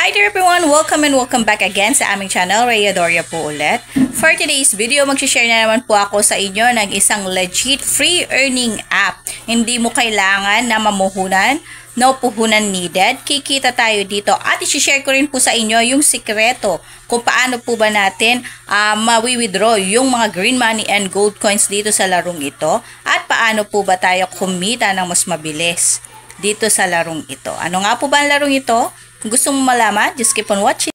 Hi there everyone! Welcome and welcome back again sa aming channel, Rhea Doria po ulit. For today's video, mag-share na naman po ako sa inyo ng isang legit free earning app. Hindi mo kailangan na mamuhunan, no puhunan needed. Kikita tayo dito at i-share ko rin po sa inyo yung sikreto kung paano po ba natin ma-withdraw yung mga green money and gold coins dito sa larong ito at paano po ba tayo kumita ng mas mabilis dito sa larong ito. Ano nga po ba ang larong ito? Kung gusto mo malaman, just keep on watching.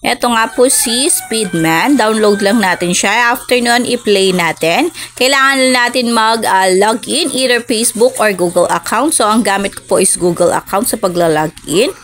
Ito nga po si Speedman. Download lang natin siya. After nun, i-play natin. Kailangan natin mag-login, either Facebook or Google account. So, ang gamit ko po is Google account sa pagla-login.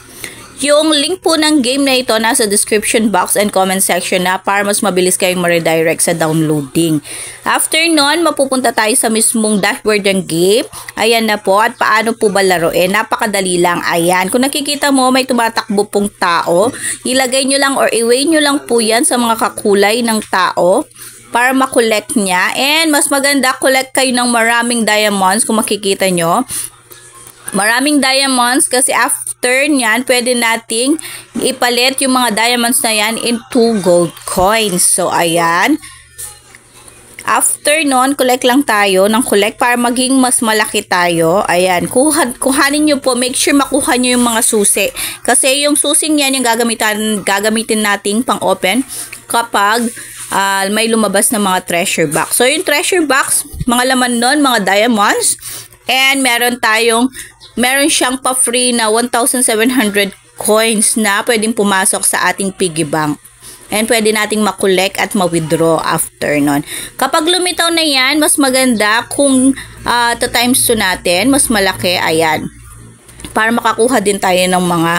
Yung link po ng game na ito nasa description box and comment section na para mas mabilis kayong ma-redirect sa downloading. After nun, mapupunta tayo sa mismong dashboard ng game. Ayan na po. At paano po ba laruin? Napakadali lang. Ayan. Kung nakikita mo, may tumatakbo pong tao. Ilagay nyo lang or i-weigh nyo lang po yan sa mga kakulay ng tao para makolect niya. And mas maganda, collect kayo ng maraming diamonds kung makikita nyo. Maraming diamonds kasi after nyan, pwede nating ipalit yung mga diamonds na yan into gold coins. So, ayan. After nun, collect lang tayo ng collect para maging mas malaki tayo. Ayan. Kuhanin nyo po. Make sure makuha nyo yung mga susi. Kasi yung susing yan yung gagamitin nating pang-open kapag may lumabas na mga treasure box. So, yung treasure box, mga laman nun, mga diamonds. And meron siyang pa-free na 1,700 coins na pwedeng pumasok sa ating piggy bank. And pwede nating makolect at ma-withdraw after nun. Kapag lumitaw na yan, mas maganda kung times 2 natin, mas malaki, ayan. Para makakuha din tayo ng mga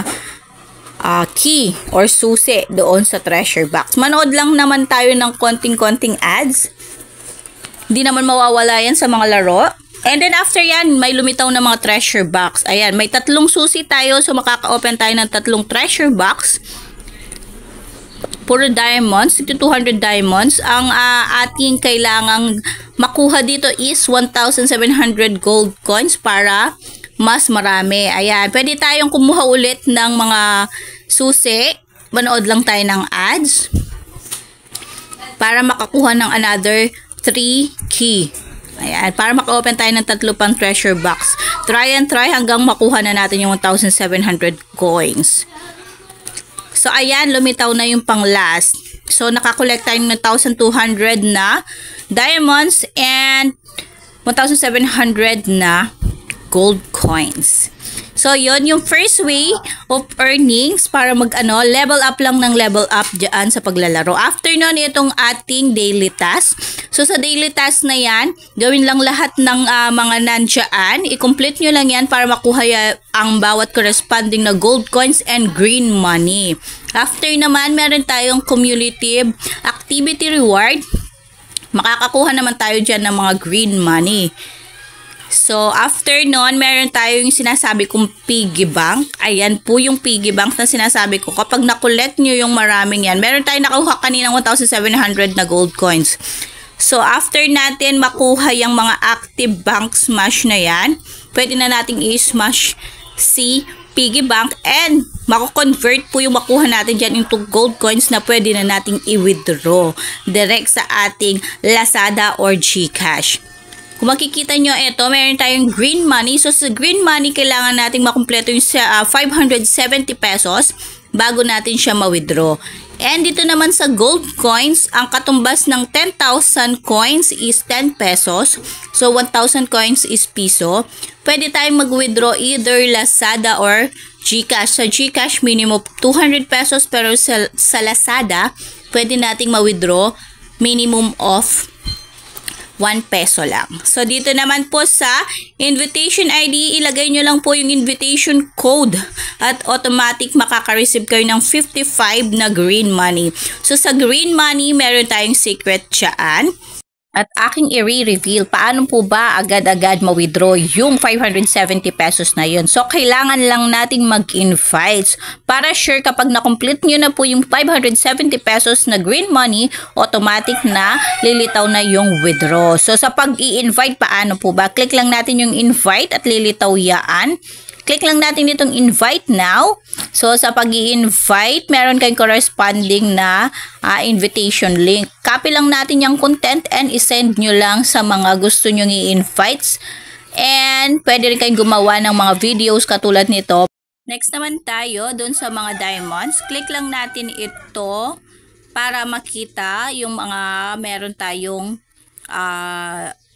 key or susi doon sa treasure box. Manood lang naman tayo ng konting-konting ads. Hindi naman mawawala yan sa mga laro. And then after yan, may lumitaw na mga treasure box. Ayan, may 3 susi tayo. So makaka-open tayo ng 3 treasure box. Puro diamonds. 200 diamonds. Ang ating kailangang makuha dito is 1,700 gold coins para mas marami. Ayan, pwede tayong kumuha ulit ng mga susi. Manood lang tayo ng ads para makakuha ng another 3 key. Ayan, para maka-open tayo ng 3 pang treasure box. Try and try hanggang makuha na natin yung 1,700 coins. So, ayan, lumitaw na yung pang last. So, nakakolect tayo ng 1,200 na diamonds and 1,700 na gold coins. So, yon yung first way of earnings para level up lang ng level up dyan sa paglalaro. After nun, itong ating daily task. So, sa daily task na yan, gawin lang lahat ng mga nandyan. I-complete nyo lang yan para makuha ang bawat corresponding na gold coins and green money. After naman, meron tayong cumulative activity reward. Makakakuha naman tayo dyan ng mga green money. So, after nun, meron tayo yung sinasabi kong piggy bank. Ayan po yung piggy bank na sinasabi ko. Kapag na-collect nyo yung maraming yan, meron tayo nakuha kaninang 1,700 na gold coins. So, after natin makuha yung mga active bank smash na yan, pwede na nating i-smash si piggy bank and mako-convert po yung makuha natin dyan into gold coins na pwede na nating i-withdraw direct sa ating Lazada or GCash. Kung makikita nyo, ito, meron tayong green money. So, sa green money, kailangan natin makumpleto yung 570 pesos bago natin siya ma-withdraw. And dito naman sa gold coins, ang katumbas ng 10,000 coins is 10 pesos. So, 1,000 coins is piso. Pwede tayong mag-withdraw either Lazada or GCash. Sa GCash, minimum 200 pesos. Pero sa Lazada, pwede nating ma-withdraw minimum of 1 peso lang. So, dito naman po sa invitation ID, ilagay nyo lang po yung invitation code at automatic makaka-receive kayo ng 55 na green money. So, sa green money, meron tayong secret dyan. At aking i-reveal paano po ba agad-agad ma-withdraw yung 570 pesos na yun. So, kailangan lang nating mag-invite para sure kapag na-complete nyo na po yung 570 pesos na green money, automatic na lilitaw na yung withdraw. So, sa pag-i-invite, paano po ba? Click lang natin yung invite at lilitaw yan. click lang natin itong invite now. So, sa pag-i-invite, meron kayong corresponding na invitation link. Copy lang natin yung content and isend nyo lang sa mga gusto nyong i-invites. And pwede rin kayong gumawa ng mga videos katulad nito. Next naman tayo dun sa mga diamonds. Click lang natin ito para makita yung mga meron tayong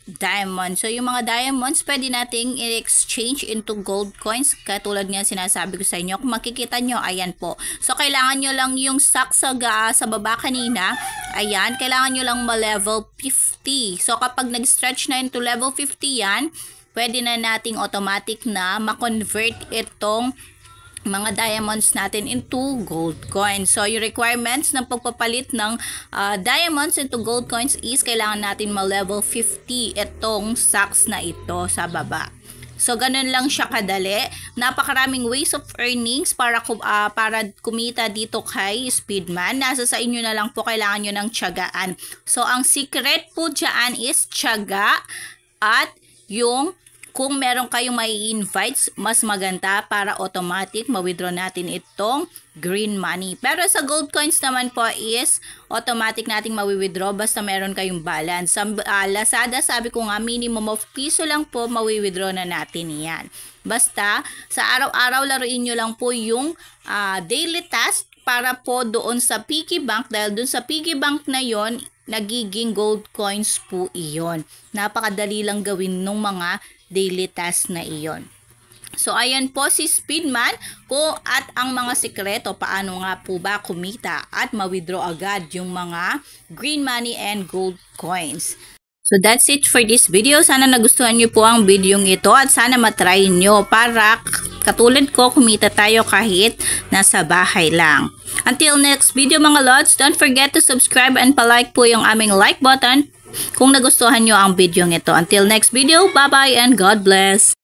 diamonds. So, yung mga diamonds, pwede nating i-exchange into gold coins. Katulad nga sinasabi ko sa inyo. Kung makikita nyo, ayan po. So, kailangan nyo lang yung socks sa baba kanina. Ayan, kailangan nyo lang ma-level 50. So, kapag nag-stretch na into level 50 yan, pwede na nating automatic na ma-convert itong mga diamonds natin into gold coins. So, yung requirements ng pagpapalit ng diamonds into gold coins is kailangan natin ma-level 50 itong socks na ito sa baba. So, ganun lang siya kadali. Napakaraming ways of earnings para kumita dito kay Speedman. Nasa sa inyo na lang po, kailangan nyo ng tiyagaan. So, ang secret po dyan is tiyaga at yung kung meron kayong may invites, mas maganda para automatic ma-withdraw natin itong green money. Pero sa gold coins naman po is automatic nating ma-withdraw basta meron kayong balance. Sa Lazada, sabi ko nga, minimum of piso lang po ma-withdraw na natin yan. Basta sa araw-araw laruin nyo lang po yung daily task para po doon sa piggy bank, dahil doon sa piggy bank na yon nagiging gold coins po iyon. Napakadali lang gawin ng mga daily task na iyon. So, ayan po si Speedman at ang mga sekreto paano nga po ba kumita at ma-withdraw agad yung mga green money and gold coins. So, that's it for this video. Sana nagustuhan nyo po ang video ito at sana matry nyo para katulad ko kumita tayo kahit nasa bahay lang. Until next video mga lods, don't forget to subscribe and palike po yung aming like button kung nagustuhan nyo ang video ito. Until next video, bye-bye and God bless!